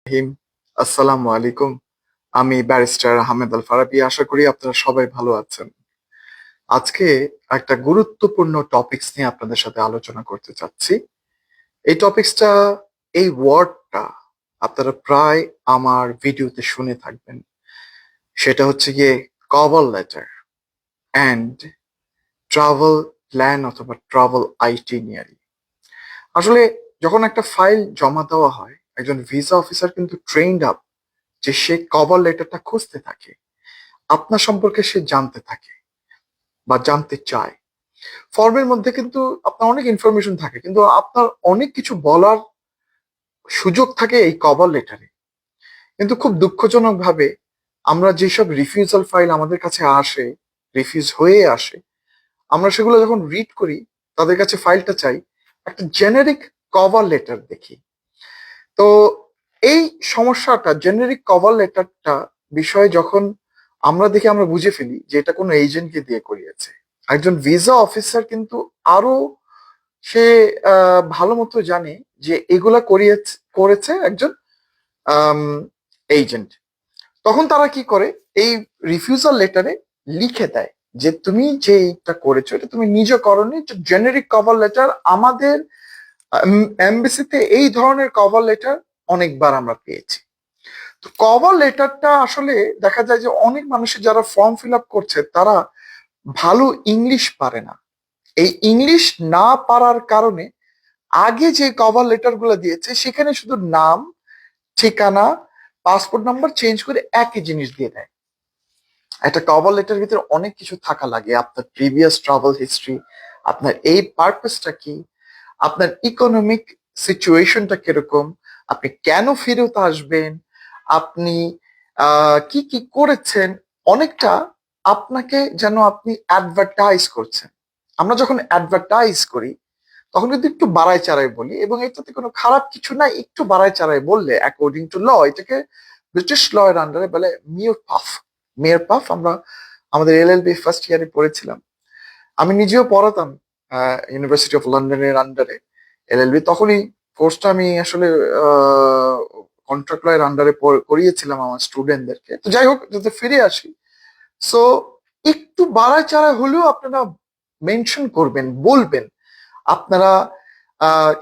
রহিম। আসসালামু আলাইকুম। আমি ব্যারিস্টার আহমেদ আল ফারাবী। আশা করি আপনারা সবাই ভালো আছেন। আজকে একটা গুরুত্বপূর্ণ টপিকস নিয়ে আপনাদের সাথে আলোচনা করতে চাচ্ছি। এই টপিকসটা, এই ওয়ার্ডটা আপনারা প্রায় আমার ভিডিওতে শুনে থাকবেন। সেটা হচ্ছে গিয়ে cover letter and travel plan অথবা ট্রাভেল আইটিনারি। আসলে যখন একটা ফাইল জমা দেওয়া হয়, একজন ভিসা অফিসার কিন্তু ট্রেন্ড আপ যে সে কভার লেটারটা খুঁজতে থাকে, আপনার সম্পর্কে সে জানতে থাকে বা জানতে চায়। ফর্মের মধ্যে কিন্তু আপনার অনেক ইনফরমেশন থাকে, কিন্তু আপনার অনেক কিছু বলার সুযোগ থাকে এই কভার লেটারে। কিন্তু খুব দুঃখজনক ভাবে আমরা যেসব রিফিউজাল ফাইল আমাদের কাছে আসে, রিফিউজ হয়ে আসে, আমরা সেগুলো যখন রিড করি, তাদের কাছে ফাইলটা চাই, একটা জেনেরিক কভার লেটার দেখি। তো এই সমস্যাটা, জেনেরিক কভার লেটারটা বিষয়ে যখন আমরা দেখি, আমরা বুঝে ফেলি যে এটা কোনো এজেন্টকে দিয়ে করিয়েছে। একজন ভিসা অফিসার কিন্তু আরো সে ভালো মতো জানে যে এগুলা করেছে একজন এজেন্ট। তখন তারা কি করে, এই রিফিউজাল লেটারে লিখে দেয় যে তুমি যে এটা করেছো এটা তুমি নিজে করনি, জেনেরিক কভার লেটার। আমাদের এমবিসিতে এই ধরনের কভার লেটার অনেকবার আমরা পেয়েছি। তো কভার লেটারটা আসলে দেখা যায় যে অনেক মানুষের যারা ফর্ম ফিল আপ করছে তারা ভালো ইংলিশ পারে না। এই ইংলিশ না পারার কারণে আগে যে কভার লেটার গুলো দিয়েছে সেখানে শুধু নাম, ঠিকানা, পাসপোর্ট নাম্বার চেঞ্জ করে একই জিনিস দিয়ে দেয়। একটা কভার লেটার ভিতরে অনেক কিছু থাকা লাগে, আপনার প্রিভিয়াস ট্রাভেল হিস্ট্রি, আপনার এই পারপাসটা কি, আপনার ইকোনমিক সিচুয়েশনটা কিরকম, আপনি কেন ফেরত আসবেন, আপনি কি কি করেছেন। অনেকটা আপনাকে যেন আপনি অ্যাডভার্টাইজ করছেন। আমরা যখন অ্যাডভার্টাইজ করি তখন কিন্তু একটু বাড়ায় চাড়ায় বলি, এবং এটাতে কোনো খারাপ কিছু নাই। একটু বাড়ায় চাড়ায় বললে অ্যাকর্ডিং টু ল এটাকে ব্রিটিশ ল এর আন্ডারে বলে মেয়র পাফ। মেয়র পাফ আমরা আমাদের এলএলবি ফার্স্ট ইয়ারে পড়েছিলাম। আমি নিজেও পড়াতাম ইউনিভার্সিটি অফ লন্ডনের আন্ডারে এলএলবি। তখনই কোর্সটা আমি আসলে কন্ট্রাক্ট লয়ের আন্ডারে করিয়েছিলাম আমার স্টুডেন্টদেরকে। তো যাই হোক, যাতে ফিরে আসি, সো একটু বাড়ায় চাড়ায় হলেও আপনারা মেনশন করবেন, বলবেন আপনারা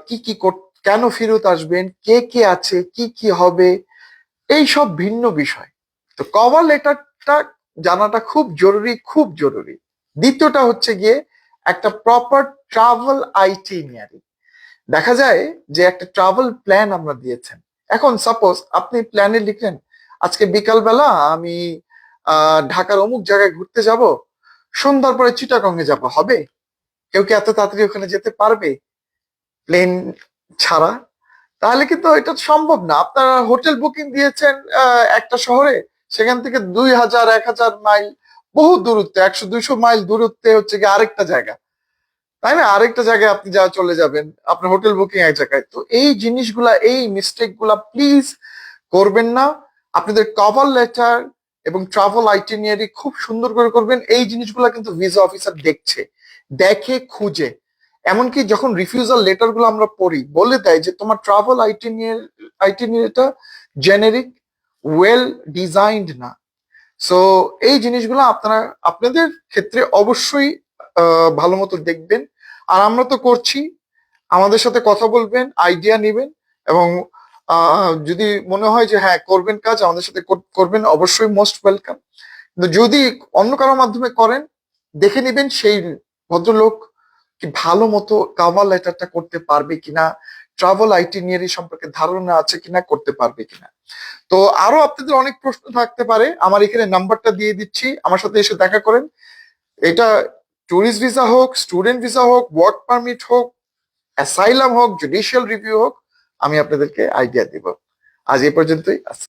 কি কি কেন ফেরত আসবেন, কে কে আছে, কি কি হবে, এই সব ভিন্ন বিষয়। তো কভার লেটারটা জানাটা খুব জরুরি, খুব জরুরি। দ্বিতীয়টা হচ্ছে গিয়ে একটা প্রপার ট্রাভেল আইটিনারি। দেখা যায় যে একটা ট্রাভেল প্ল্যান আমরা দিয়েছেন। এখন সাপোজ আপনি প্ল্যানে লিখলেন আজকে বিকালবেলা আমি ঢাকার অমুক জায়গায় ঘুরতে যাব, সন্ধ্যার পরে চিটাগং এ যাব। হবে? কেউ কি এত তাড়াতাড়ি ওখানে যেতে পারবে প্লেন ছাড়া? তাহলে কিন্তু এটা সম্ভব না। আপনারা হোটেল বুকিং দিয়েছেন একটা শহরে, সেখান থেকে 2000 1000 মাইল বহু দূরত্বে, 100 200 মাইল দূরত্বে হচ্ছে কি আরেকটা জায়গা, তাই না? আরেকটা জায়গায় আপনি যা চলে যাবেন, আপনার হোটেল বুকিং এক জায়গায়। তো এই জিনিসগুলা, এই মিস্টেক গুলা প্লিজ করবেন না। আপনাদের কভার লেটার এবং ট্রাভেল আইটিনারি খুব সুন্দর করে করবেন। এই জিনিসগুলা কিন্তু ভিসা অফিসার দেখছে, দেখে, খুঁজে। এমনকি যখন রিফিউজাল লেটার গুলো আমরা পড়ি, বলে দেয় যে তোমার ট্রাভেল আইটিনারিটা জেনেরিক, ওয়েল ডিজাইনড না। সো এই জিনিসগুলো আপনারা আপনাদের ক্ষেত্রে অবশ্যই ভালো মতো দেখবেন। আর আমরা তো করছি, আমাদের সাথে কথা বলবেন, আইডিয়া নেবেন, এবং যদি মনে হয় যে হ্যাঁ করবেন কাজ, আমাদের সাথে করবেন, অবশ্যই মোস্ট ওয়েলকাম। কিন্তু যদি অন্য কারোর মাধ্যমে করেন, দেখে নেবেন সেই ভদ্রলোক কি ভালো মতো কাভার লেটারটা করতে পারবে কিনা, ট্রাভেল আইটিনারি সম্পর্কে ধারণা আছে কিনা, করতে পারবে কিনা। তো আরো আপনাদের অনেক প্রশ্ন থাকতে পারে, আমার এখানে নাম্বারটা দিয়ে দিচ্ছি, আমার সাথে এসে দেখা করেন। এটা ট্যুরিস্ট ভিসা হোক, স্টুডেন্ট ভিসা হোক, ওয়ার্ক পারমিট হোক, অ্যাসাইলাম হোক, জুডিশিয়াল রিভিউ হোক, আমি আপনাদেরকে আইডিয়া দিব। আজ এই পর্যন্তই।